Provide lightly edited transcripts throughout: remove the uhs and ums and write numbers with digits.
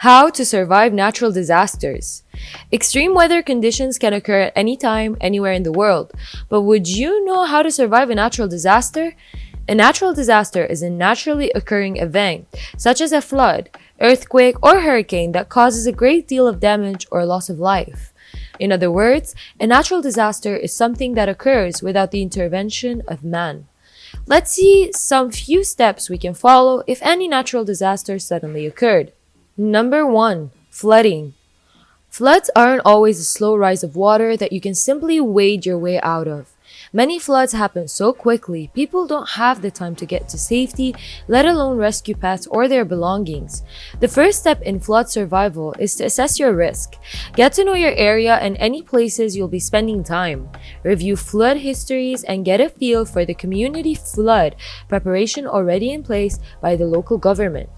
How to survive natural disasters. Extreme weather conditions can occur at any time, anywhere in the world. But would you know how to survive a natural disaster? A natural disaster is a naturally occurring event, such as a flood, earthquake, or hurricane that causes a great deal of damage or loss of life. In other words, a natural disaster is something that occurs without the intervention of man. Let's see some few steps we can follow if any natural disaster suddenly occurred. Number 1. Flooding. Floods aren't always a slow rise of water that you can simply wade your way out of. Many floods happen so quickly, people don't have the time to get to safety, let alone rescue pets or their belongings. The first step in flood survival is to assess your risk. Get to know your area and any places you'll be spending time. Review flood histories and get a feel for the community flood preparation already in place by the local government.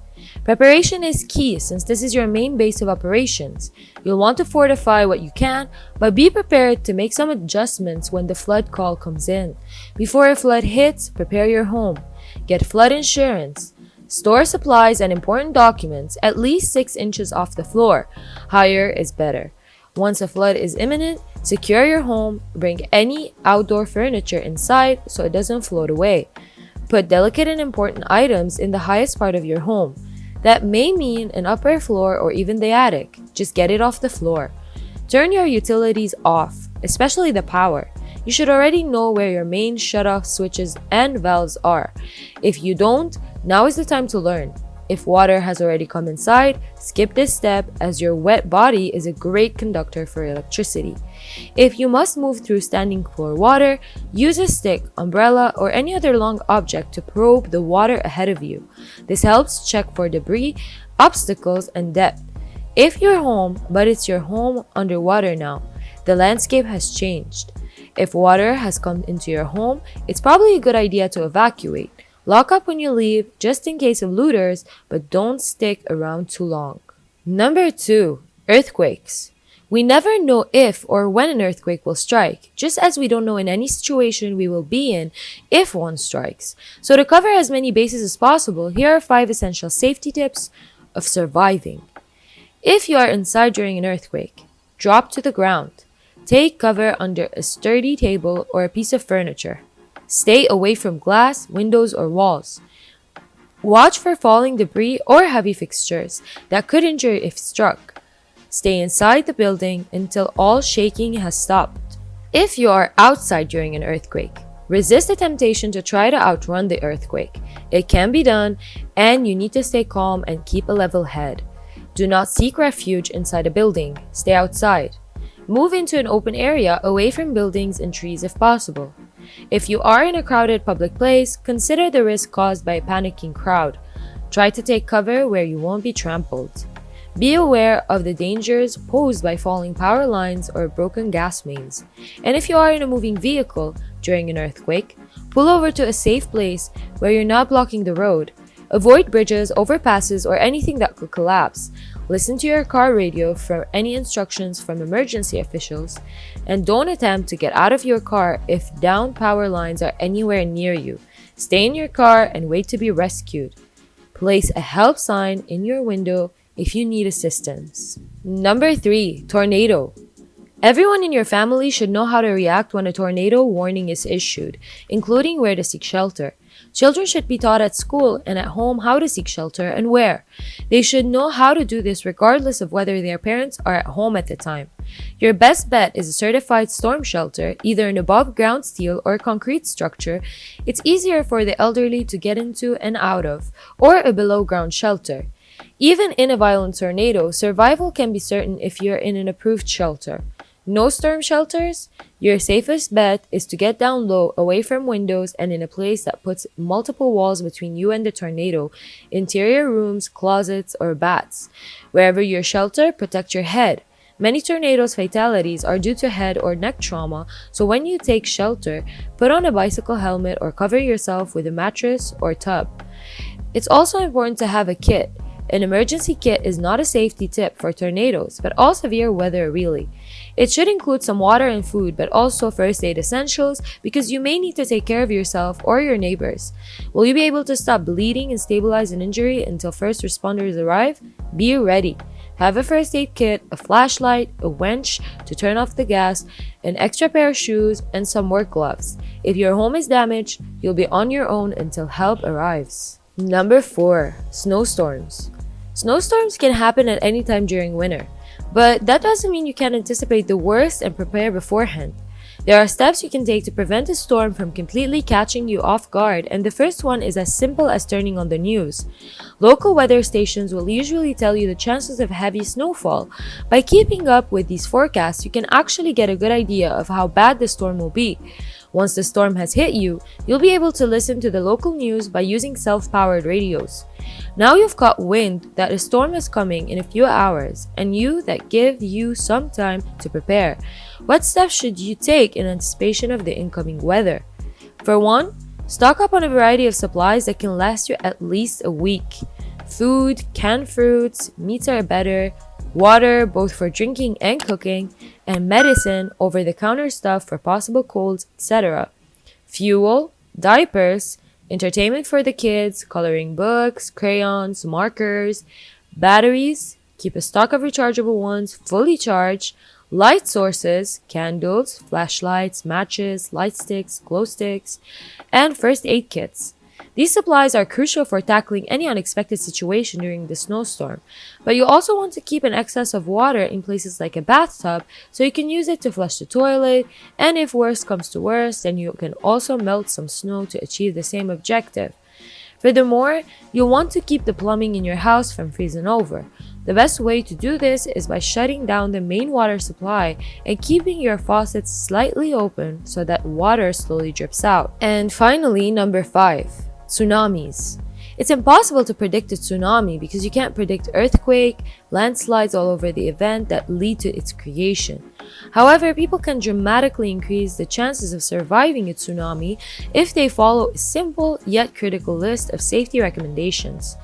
Preparation is key since this is your main base of operations. You'll want to fortify what you can, but be prepared to make some adjustments when the flood call comes in. Before a flood hits, prepare your home. Get flood insurance. Store supplies and important documents at least 6 inches off the floor. Higher is better. Once a flood is imminent, secure your home. Bring any outdoor furniture inside so it doesn't float away. Put delicate and important items in the highest part of your home. That may mean an upper floor or even the attic. Just get it off the floor. Turn your utilities off, especially the power. You should already know where your main shutoff switches and valves are. If you don't, now is the time to learn. If water has already come inside, skip this step as your wet body is a great conductor for electricity. If you must move through standing floor water, use a stick, umbrella, or any other long object to probe the water ahead of you. This helps check for debris, obstacles, and depth. If you're home, but it's your home underwater now, the landscape has changed. If water has come into your home, it's probably a good idea to evacuate. Lock up when you leave, just in case of looters, but don't stick around too long. Number 2. Earthquakes. We never know if or when an earthquake will strike, just as we don't know in any situation we will be in if one strikes. So to cover as many bases as possible, here are 5 essential safety tips of surviving. If you are inside during an earthquake, drop to the ground. Take cover under a sturdy table or a piece of furniture. Stay away from glass, windows, or walls. Watch for falling debris or heavy fixtures that could injure if struck. Stay inside the building until all shaking has stopped. If you are outside during an earthquake, resist the temptation to try to outrun the earthquake. It can be done, and you need to stay calm and keep a level head. Do not seek refuge inside a building. Stay outside. Move into an open area away from buildings and trees if possible. If you are in a crowded public place, consider the risk caused by a panicking crowd. Try to take cover where you won't be trampled. Be aware of the dangers posed by falling power lines or broken gas mains. And if you are in a moving vehicle during an earthquake, pull over to a safe place where you're not blocking the road. Avoid bridges, overpasses, or anything that could collapse. Listen to your car radio for any instructions from emergency officials, and don't attempt to get out of your car if downed power lines are anywhere near you. Stay in your car and wait to be rescued. Place a help sign in your window if you need assistance. Number 3. Tornado. Everyone in your family should know how to react when a tornado warning is issued, including where to seek shelter. Children should be taught at school and at home how to seek shelter and where. They should know how to do this regardless of whether their parents are at home at the time. Your best bet is a certified storm shelter, either an above-ground steel or concrete structure. It's easier for the elderly to get into and out of, or a below-ground shelter. Even in a violent tornado, survival can be certain if you're in an approved shelter. No storm shelters? Your safest bet is to get down low, away from windows, and in a place that puts multiple walls between you and the tornado, interior rooms, closets, or bats. Wherever your shelter, protect your head. Many tornadoes' fatalities are due to head or neck trauma, so when you take shelter, put on a bicycle helmet or cover yourself with a mattress or tub. It's also important to have a kit, An emergency kit is not a safety tip for tornadoes, but all severe weather really. It should include some water and food, but also first aid essentials because you may need to take care of yourself or your neighbors. Will you be able to stop bleeding and stabilize an injury until first responders arrive? Be ready. Have a first aid kit, a flashlight, a winch to turn off the gas, an extra pair of shoes, and some work gloves. If your home is damaged, you'll be on your own until help arrives. Number 4. Snowstorms. Snowstorms can happen at any time during winter, but that doesn't mean you can't anticipate the worst and prepare beforehand. There are steps you can take to prevent a storm from completely catching you off guard, and the first one is as simple as turning on the news. Local weather stations will usually tell you the chances of heavy snowfall. By keeping up with these forecasts, you can actually get a good idea of how bad the storm will be. Once the storm has hit you, you'll be able to listen to the local news by using self-powered radios. Now you've caught wind that a storm is coming in a few hours, and that give you some time to prepare. What steps should you take in anticipation of the incoming weather? For one, stock up on a variety of supplies that can last you at least a week. Food, canned fruits, meats are better, water both for drinking and cooking, and medicine, over-the-counter stuff for possible colds, etc. Fuel, diapers, entertainment for the kids, coloring books, crayons, markers, batteries, keep a stock of rechargeable ones fully charged, light sources, candles, flashlights, matches, light sticks, glow sticks, and first aid kits. These supplies are crucial for tackling any unexpected situation during the snowstorm, but you also want to keep an excess of water in places like a bathtub so you can use it to flush the toilet, and if worst comes to worst, then you can also melt some snow to achieve the same objective. Furthermore, you'll want to keep the plumbing in your house from freezing over. The best way to do this is by shutting down the main water supply and keeping your faucets slightly open so that water slowly drips out. And finally, number 5. Tsunamis. It's impossible to predict a tsunami because you can't predict earthquake, landslides all over the event that lead to its creation. However, people can dramatically increase the chances of surviving a tsunami if they follow a simple yet critical list of safety recommendations.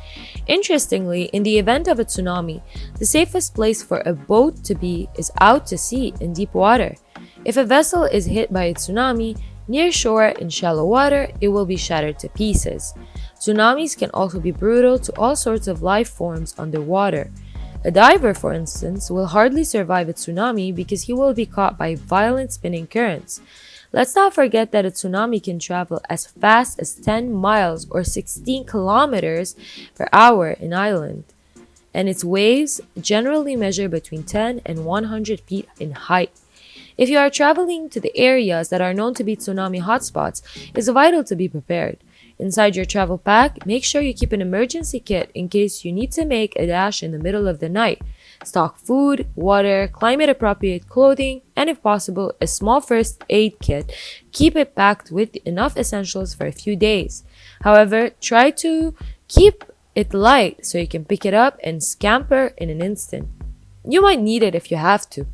Interestingly, in the event of a tsunami, the safest place for a boat to be is out to sea in deep water. If a vessel is hit by a tsunami, near shore in shallow water, it will be shattered to pieces. Tsunamis can also be brutal to all sorts of life forms underwater. A diver, for instance, will hardly survive a tsunami because he will be caught by violent spinning currents. Let's not forget that a tsunami can travel as fast as 10 miles or 16 kilometers per hour in Ireland, and its waves generally measure between 10 and 100 feet in height. If you are traveling to the areas that are known to be tsunami hotspots, it's vital to be prepared. Inside your travel pack, make sure you keep an emergency kit in case you need to make a dash in the middle of the night. Stock food, water, climate-appropriate clothing, and if possible, a small first aid kit. Keep it packed with enough essentials for a few days. However, try to keep it light so you can pick it up and scamper in an instant. You might need it if you have to.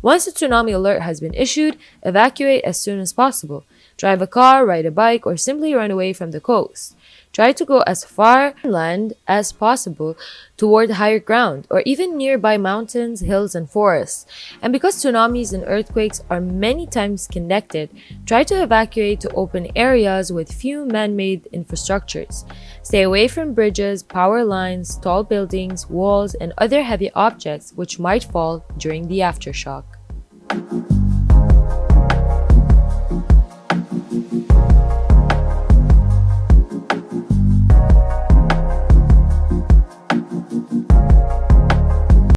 Once a tsunami alert has been issued, evacuate as soon as possible. Drive a car, ride a bike, or simply run away from the coast. Try to go as far inland as possible toward higher ground, or even nearby mountains, hills, and forests. And because tsunamis and earthquakes are many times connected, try to evacuate to open areas with few man-made infrastructures. Stay away from bridges, power lines, tall buildings, walls, and other heavy objects which might fall during the aftershock.